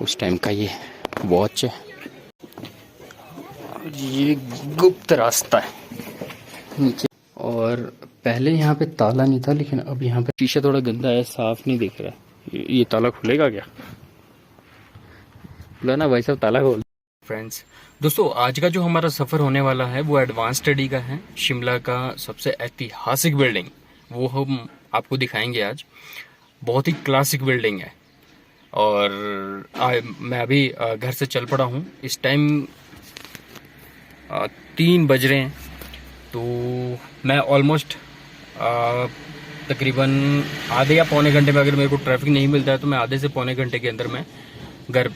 उस टाइम का ये वॉच है। ये गुप्त रास्ता है नीचे, और पहले यहाँ पे ताला नहीं था, लेकिन अब यहाँ पे शीशा थोड़ा गंदा है, साफ नहीं दिख रहा है। ये ताला खुलेगा क्या? खुला ना भाई साहब, ताला खोल। फ्रेंड्स, दोस्तों आज का जो हमारा सफ़र होने वाला है वो एडवांस स्टडी का है। शिमला का सबसे ऐतिहासिक बिल्डिंग वो हम आपको दिखाएंगे आज। बहुत ही क्लासिक बिल्डिंग है। और मैं अभी घर से चल पड़ा हूँ। इस टाइम 3 बज रहे हैं। तो मैं ऑलमोस्ट तकरीबन आधे या पौने घंटे में, अगर मेरे को ट्रैफिक नहीं मिलता है तो मैं आधे से पौने घंटे के अंदर मैं घर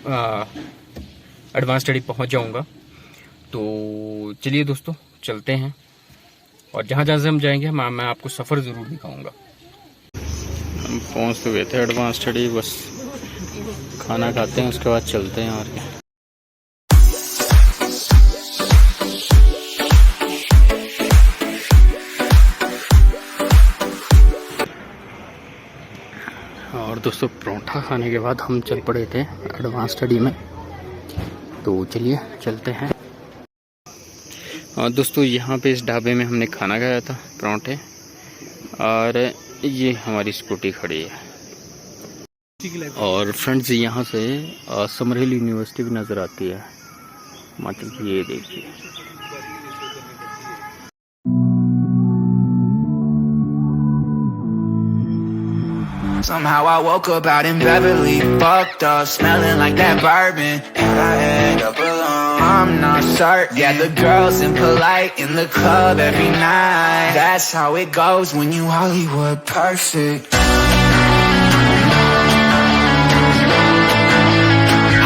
एडवांस स्टडी पहुंच जाऊंगा। तो चलिए दोस्तों चलते हैं, और जहाँ जहाँ से हम जाएंगे मैं आपको सफ़र ज़रूर दिखाऊंगा। हम पहुँच तो गए थे एडवांस स्टडी, बस खाना खाते हैं उसके बाद चलते हैं। और क्या, और दोस्तों परोठा खाने के बाद हम चल पड़े थे एडवांस स्टडी में। तो चलिए चलते हैं। और दोस्तों यहाँ पे इस ढाबे में हमने खाना खाया था, परोठे, और ये हमारी स्कूटी खड़ी है। और फ्रेंड्स यहाँ से समरहिल यूनिवर्सिटी भी नज़र आती है हिमाचल की। ये देखिए, Somehow I woke up out in Beverly, fucked up, smelling like that bourbon, and I end up alone. I'm not certain. Yeah, the girls impolite in the club every night. That's how it goes when you Hollywood perfect.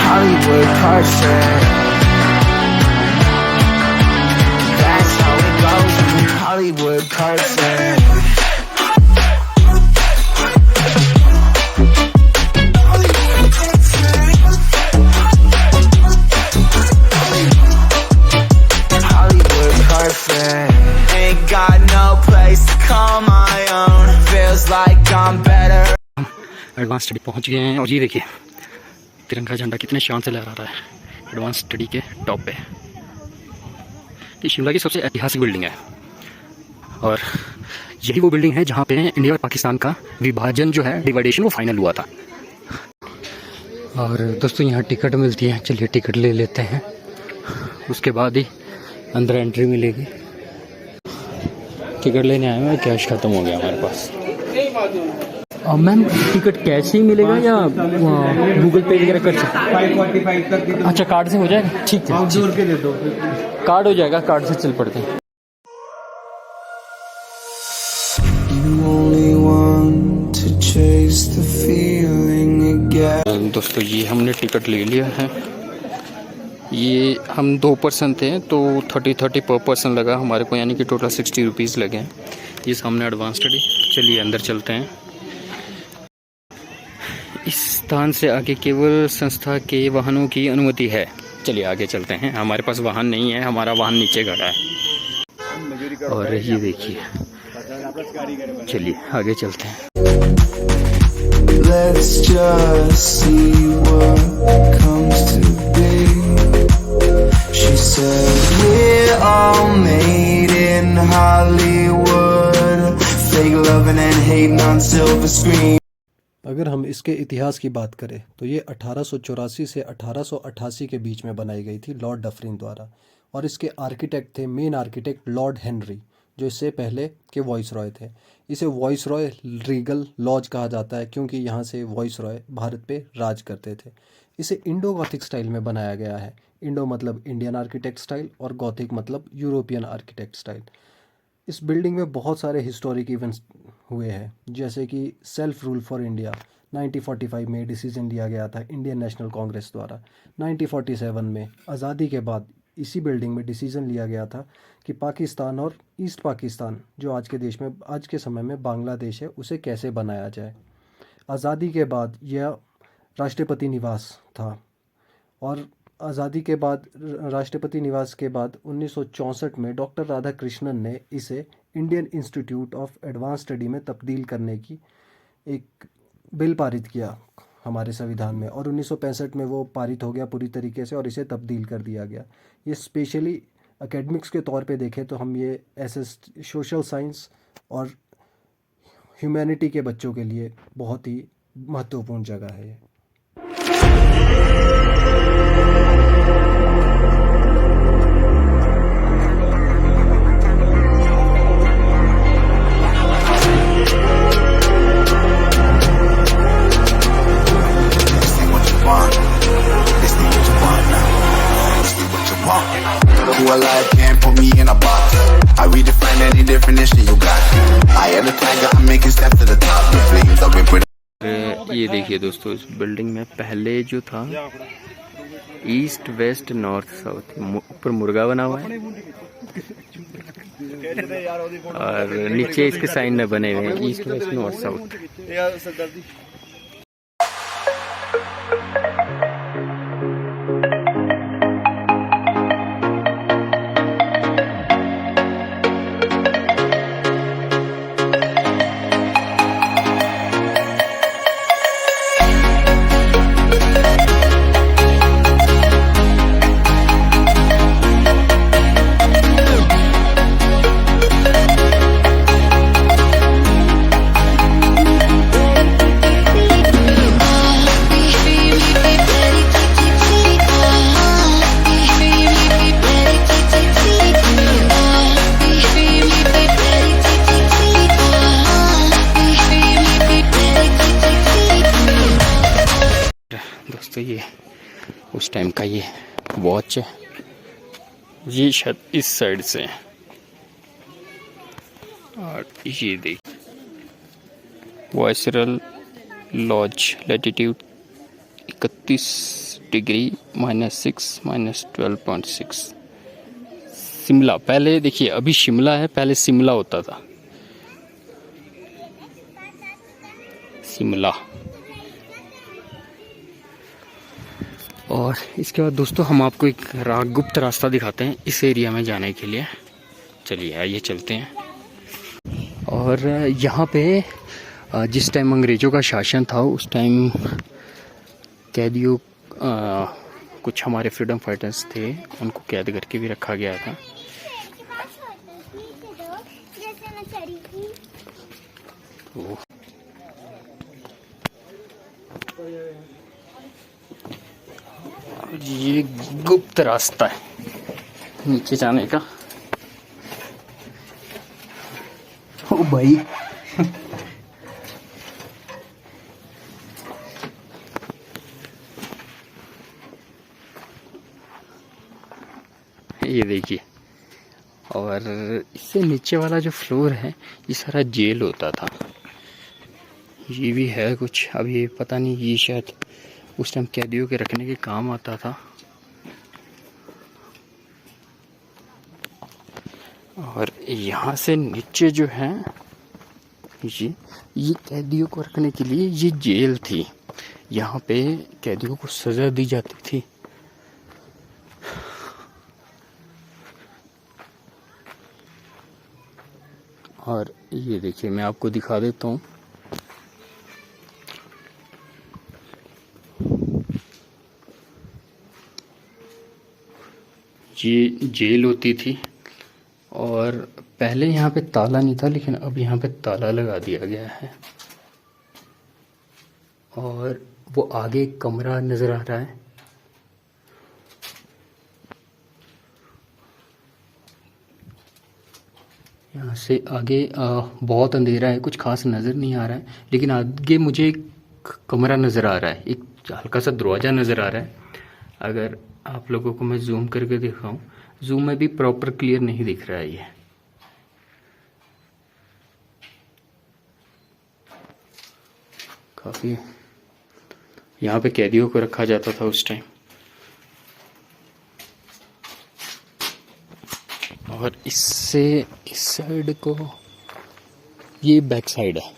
Hollywood perfect. That's how it goes when you Hollywood perfect. Advance study पहुंच गए हैं। और ये देखिए तिरंगा झंडा कितने शान से लहरा रहा है एडवांस स्टडी के टॉप पे। ये शिमला की सबसे ऐतिहासिक बिल्डिंग है, और यही वो बिल्डिंग है जहाँ पे इंडिया और पाकिस्तान का विभाजन जो है, डिवाइडेशन, वो फाइनल हुआ था। और दोस्तों यहाँ टिकट मिलती है, चलिए टिकट ले लेते हैं, उसके बाद ही अंदर एंट्री मिलेगी। टिकट लेने आए हैं, कैश ख़त्म हो गया हमारे पास। मैम टिकट कैश ही मिलेगा या गूगल पे वगैरह कर सकते हैं? 545 तक। अच्छा, कार्ड से हो जाएगा? ठीक है, जोड़ के दे दो। कार्ड हो जाएगा, कार्ड से चल पड़ते हैं। दोस्तों ये हमने टिकट ले लिया है। ये हम 2 पर्सन थे तो 30 पर पर्सन लगा हमारे को, यानी कि टोटल 60 रुपीज़ लगे हैं। ये सामने एडवांस स्टडी। चलिए अंदर चलते हैं। इस स्थान से आगे केवल संस्था के वाहनों की अनुमति है। चलिए आगे चलते हैं। हमारे पास वाहन नहीं है, हमारा वाहन नीचे खड़ा है। और ये देखिए, चलिए आगे चलते हैं। Let's just see what comes to be. She said we're all made in Hollywood, fake loving and hating on silver screen. अगर हम इसके इतिहास की बात करें तो ये 1884 से 1888 के बीच में बनाई गई थी लॉर्ड डफरिन द्वारा, और इसके आर्किटेक्ट थे, मेन आर्किटेक्ट लॉर्ड हेनरी, जो इससे पहले के वॉइस रॉय थे। इसे वॉइस रॉय रीगल लॉज कहा जाता है क्योंकि यहाँ से वॉइस रॉय भारत पे राज करते थे। इसे इंडो गॉथिक स्टाइल में बनाया गया है। इंडो मतलब इंडियन आर्किटेक्ट स्टाइल और गॉथिक मतलब यूरोपियन आर्किटेक्ट स्टाइल। इस बिल्डिंग में बहुत सारे हिस्टोरिक इवेंट्स हुए हैं, जैसे कि सेल्फ रूल फॉर इंडिया 1945 में डिसीजन लिया गया था इंडियन नेशनल कांग्रेस द्वारा। 1947 में आज़ादी के बाद इसी बिल्डिंग में डिसीजन लिया गया था कि पाकिस्तान और ईस्ट पाकिस्तान, जो आज के समय में बांग्लादेश है, उसे कैसे बनाया जाए। आज़ादी के बाद यह राष्ट्रपति निवास था, और आज़ादी के बाद राष्ट्रपति निवास के बाद 1964 में डॉक्टर राधाकृष्णन ने इसे Indian institute of advance study में तब्दील करने की एक बिल पारित किया। हमारे संविधान में, और 1965 में वो पारित हो गया पूरी तरीके से और इसे तब्दील कर दिया गया। ये स्पेशली एकेडमिक्स के तौर पे देखें तो हम ये ऐसे सोशल साइंस और ह्यूमैनिटी के बच्चों के लिए बहुत ही महत्वपूर्ण जगह है ये। This ain't what you want. This ain't what you want now. This ain't what you want. Who alive can't put me in a box. I redefine any definition you got. I am the tiger, I'm making steps to the top. The flames I've been putting. ये देखिए दोस्तों, इस building में पहले जो था east west north south, ऊपर मुर्गा बना हुआ है और नीचे इसके साइन में बने हुए हैं ईस्ट वेस्ट नॉर्थ साउथ। दोस्तों ये उस टाइम का ये वॉच है, ये शायद इस साइड से है और ये देख visceral laws latitude 31 degree -6 -12.6 Shimla. पहले देखिए अभी शिमला है, पहले शिमला होता था, शिमला। और इसके बाद दोस्तों हम आपको एक गुप्त रास्ता दिखाते हैं इस एरिया में जाने के लिए। चलिए आइए चलते हैं। और यहाँ पे जिस टाइम अंग्रेज़ों का शासन था उस टाइम कैदियों कुछ हमारे फ्रीडम फाइटर्स थे, उनको कैद करके भी रखा गया था। तो ये गुप्त रास्ता है नीचे जाने का। ओ भाई ये देखिए, और इससे नीचे वाला जो फ्लोर है ये सारा जेल होता था। ये भी है कुछ, अभी ये पता नहीं, ये शायद उस टाइम कैदियों के रखने के काम आता था। और यहाँ से नीचे जो है ये कैदियों को रखने के लिए ये जेल थी। यहाँ पे कैदियों को सज़ा दी जाती थी। और ये देखिए मैं आपको दिखा देता हूँ, ये जेल होती थी। और पहले यहाँ पे ताला नहीं था, लेकिन अब यहाँ पे ताला लगा दिया गया है। और वो आगे एक कमरा नज़र आ रहा है, यहाँ से आगे बहुत अंधेरा है, कुछ खास नज़र नहीं आ रहा है, लेकिन आगे मुझे एक कमरा नज़र आ रहा है, एक हल्का सा दरवाज़ा नज़र आ रहा है। अगर आप लोगों को मैं जूम करके दिखाऊं, जूम में भी प्रॉपर क्लियर नहीं दिख रहा है ये। काफ़ी यहाँ पे कैदियों को रखा जाता था उस टाइम। और इससे इस साइड को, ये बैक साइड है,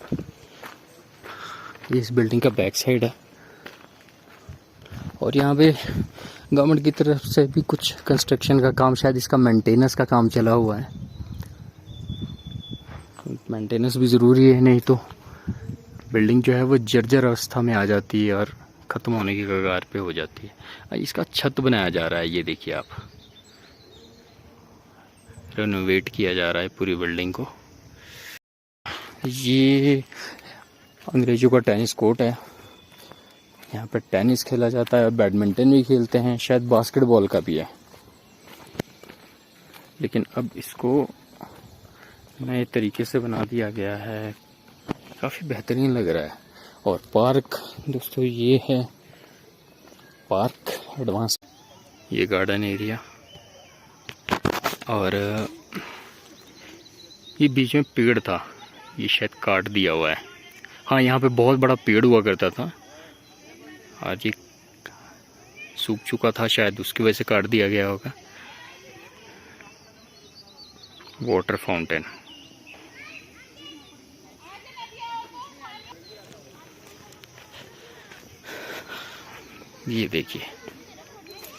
ये इस बिल्डिंग का बैक साइड है। और यहाँ पे गवर्नमेंट की तरफ से भी कुछ कंस्ट्रक्शन का काम, शायद इसका मेंटेनेंस का काम चला हुआ है। मेंटेनेंस भी ज़रूरी है, नहीं तो बिल्डिंग जो है वो जर्जर अवस्था में आ जाती है और ख़त्म होने की कगार पे हो जाती है। इसका छत बनाया जा रहा है, ये देखिए आप, रेनोवेट किया जा रहा है पूरी बिल्डिंग को। ये अंग्रेज़ों का टेनिस कोर्ट है, यहाँ पर टेनिस खेला जाता है, बैडमिंटन भी खेलते हैं, शायद बास्केटबॉल का भी है, लेकिन अब इसको नए तरीके से बना दिया गया है, काफ़ी बेहतरीन लग रहा है। और पार्क दोस्तों ये है पार्क एडवांस, ये गार्डन एरिया, और ये बीच में पेड़ था, ये शायद काट दिया हुआ है। हाँ, यहाँ पे बहुत बड़ा पेड़ हुआ करता था, आज ये सूख चुका था, शायद उसकी वजह से काट दिया गया होगा। वाटर फाउंटेन, ये देखिए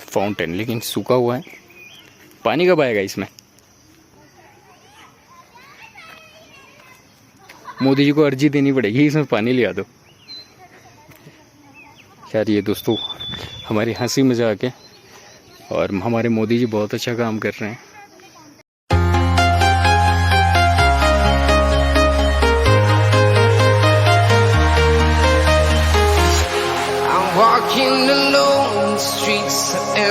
फाउंटेन, लेकिन सूखा हुआ है, पानी कब आएगा इसमें? मोदी जी को अर्जी देनी पड़ेगी, इसमें पानी ले आ दो। खैर ये दोस्तों हमारी हंसी मजाक है, और हमारे मोदी जी बहुत अच्छा काम कर रहे हैं।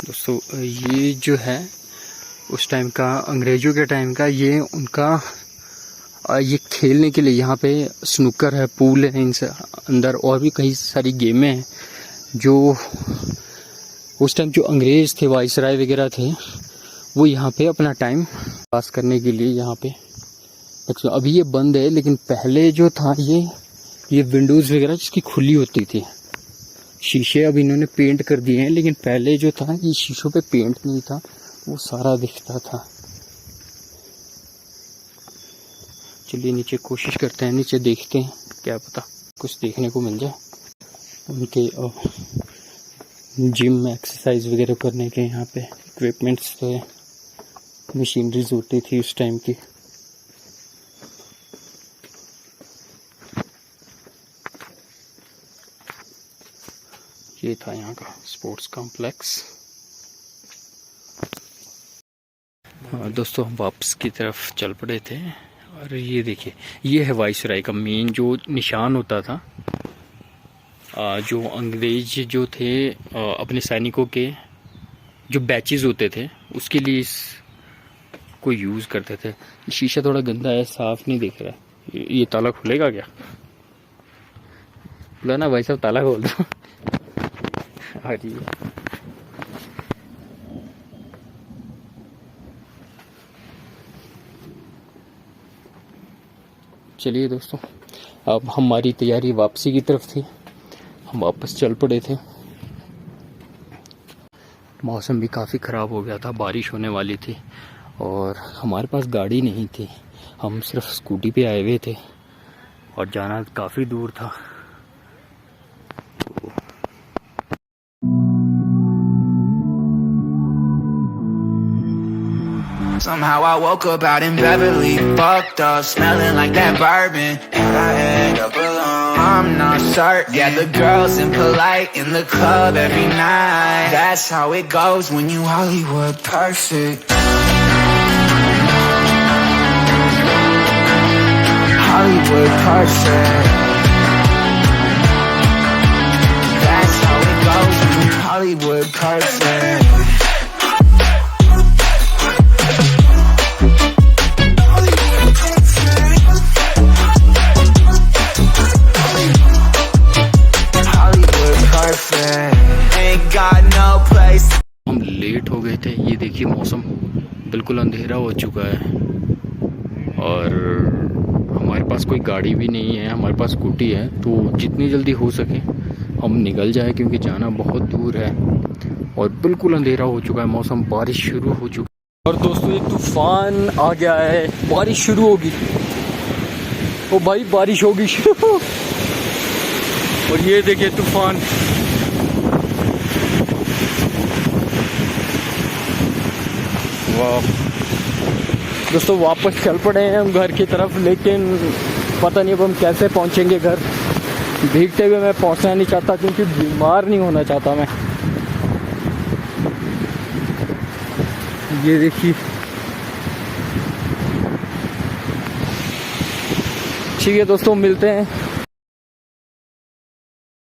दोस्तों ये जो है उस टाइम का, अंग्रेज़ों के टाइम का, ये उनका ये खेलने के लिए यहाँ पे स्नूकर है, पूल है, इनसे अंदर और भी कई सारी गेमें हैं जो उस टाइम जो अंग्रेज़ थे, वाइसराय वगैरह थे, वो यहाँ पे अपना टाइम पास करने के लिए यहाँ पे। अभी ये बंद है, लेकिन पहले जो था ये विंडोज़ वगैरह जिसकी खुली होती थी, शीशे अब इन्होंने पेंट कर दिए हैं, लेकिन पहले जो था ये शीशों पे पेंट नहीं था, वो सारा दिखता था। चलिए नीचे कोशिश करते हैं, नीचे देखते हैं, क्या पता कुछ देखने को मिल जाए। उनके जिम में एक्सरसाइज वगैरह करने के यहाँ पे इक्विपमेंट्स थे, मशीनरीज होती थी उस टाइम की। ये था यहाँ का स्पोर्ट्स कॉम्प्लेक्स। हाँ दोस्तों, हम वापस की तरफ चल पड़े थे, और ये देखिए ये है वाइसराय का मेन जो निशान होता था, जो अंग्रेज जो थे अपने सैनिकों के जो बैचेस होते थे उसके लिए इसको यूज़ करते थे। शीशा थोड़ा गंदा है, साफ नहीं दिख रहा है। ये ताला खुलेगा क्या? खुला ना भाई साहब, ताला खोल दो। हाँ जी, चलिए दोस्तों, अब हमारी तैयारी वापसी की तरफ थी, हम वापस चल पड़े थे। मौसम भी काफ़ी ख़राब हो गया था, बारिश होने वाली थी, और हमारे पास गाड़ी नहीं थी, हम सिर्फ स्कूटी पे आए हुए थे, और जाना काफ़ी दूर था। Somehow I woke up out in Beverly, fucked up, smelling like that bourbon, and I end up alone. I'm not certain. Yeah, the girls impolite in the club every night. That's how it goes when you Hollywood perfect. Hollywood perfect. That's how it goes when you Hollywood perfect. हम late हो गए थे, ये देखिए मौसम बिल्कुल अंधेरा हो चुका है, और हमारे पास कोई गाड़ी भी नहीं है, हमारे पास स्कूटी है, तो जितनी जल्दी हो सके हम निकल जाए, क्योंकि जाना बहुत दूर है, और बिल्कुल अंधेरा हो चुका है, मौसम, बारिश शुरू हो चुकी है। और दोस्तों एक तूफान आ गया है, बारिश शुरू होगी, ओ भाई बारिश होगी शुरू। और ये देखिए तूफान, वाह दोस्तों, वापस चल पड़े हैं हम घर की तरफ, लेकिन पता नहीं अब हम कैसे पहुंचेंगे घर। भीगते हुए मैं पहुंचना नहीं चाहता क्योंकि बीमार नहीं होना चाहता मैं। ये देखिए, ठीक है दोस्तों, मिलते हैं